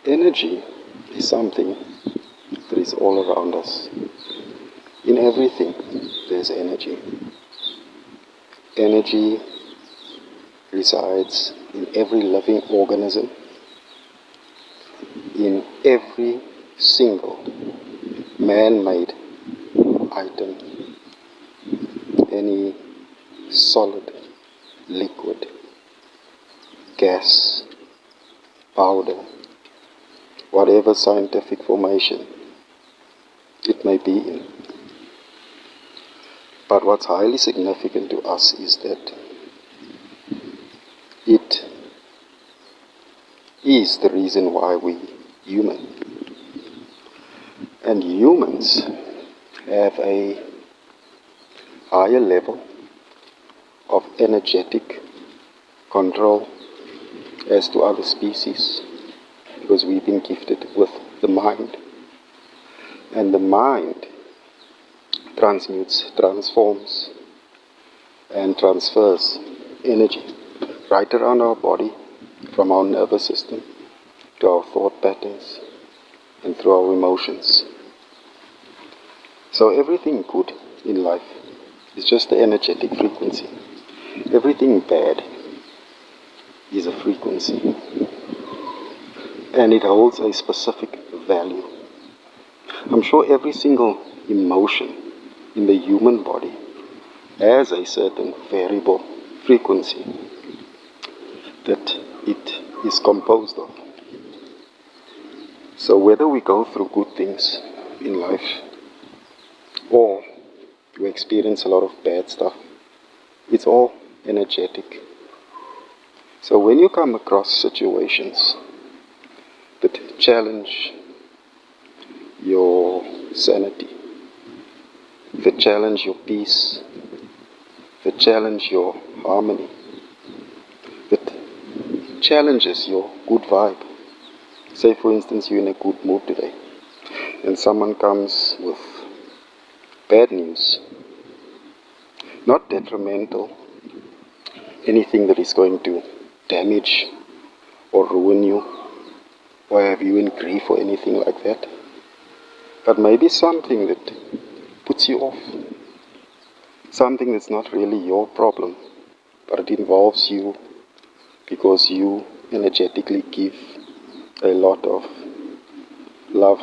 Energy is something that is all around us. In everything, there's energy. Energy resides in every living organism, in every single man-made item, any solid, liquid, gas, powder, whatever scientific formation it may be in. But what's highly significant to us is that it is the reason why we human. And humans have a higher level of energetic control as to other species, because we've been gifted with the mind. And the mind transmutes, transforms, and transfers energy right around our body, from our nervous system to our thought patterns and through our emotions. So everything good in life is just the energetic frequency. Everything bad is a frequency, and it holds a specific value. I'm sure every single emotion in the human body has a certain variable frequency that it is composed of. So whether we go through good things in life or we experience a lot of bad stuff, it's all energetic. So when you come across situations that challenge your sanity, that challenge your peace, that challenge your harmony, that challenges your good vibe. Say for instance you're in a good mood today and someone comes with bad news, not detrimental, anything that is going to damage or ruin you or have you in grief or anything like that, but maybe something that puts you off, something that's not really your problem, but it involves you because you energetically give a lot of love,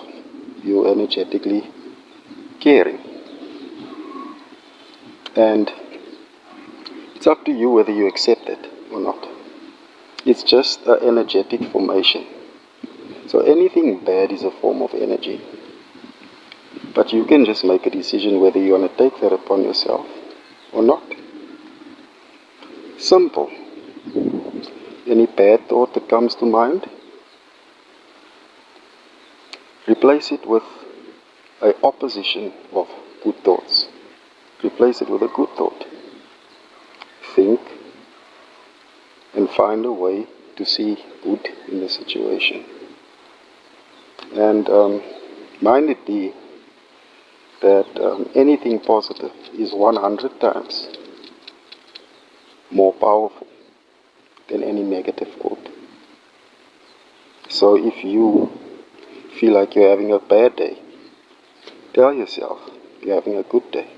you're energetically caring. And it's up to you whether you accept it or not. It's just an energetic formation. So anything bad is a form of energy. But you can just make a decision whether you want to take that upon yourself or not. Simple. Any bad thought that comes to mind, replace it with an opposition of good thoughts. Replace it with a good thought. Think and find a way to see good in the situation. And mind it be that anything positive is 100 times more powerful than any negative thought. So if you feel like you're having a bad day, tell yourself you're having a good day.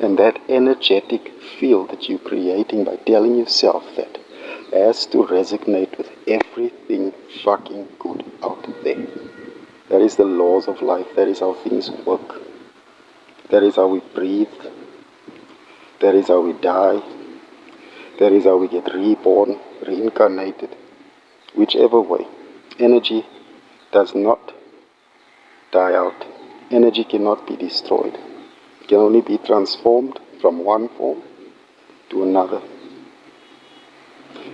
And that energetic field that you're creating by telling yourself that has to resonate with everything fucking good out there. That is the laws of life. That is how things work. That is how we breathe. That is how we die. That is how we get reborn, reincarnated. Whichever way. Energy does not die out. Energy cannot be destroyed. It can only be transformed from one form to another.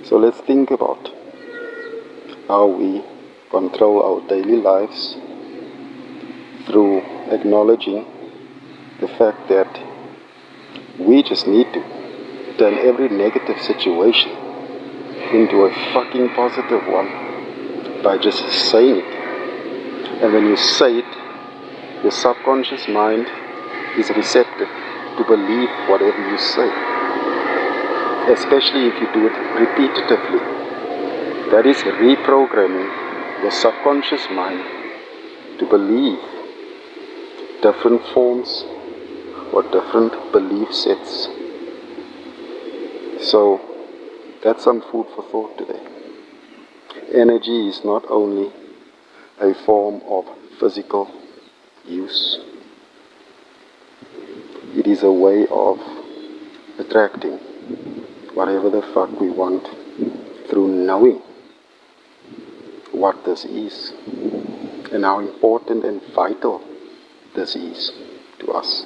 So let's think about how we control our daily lives through acknowledging the fact that we just need to turn every negative situation into a fucking positive one by just saying it. And when you say it, your subconscious mind is receptive to believe whatever you say, especially if you do it repetitively. That is reprogramming your subconscious mind to believe different forms or different belief sets. So that's some food for thought today. Energy is not only a form of physical use, it is a way of attracting whatever the fuck we want through knowing what this is and how important and vital this is to us.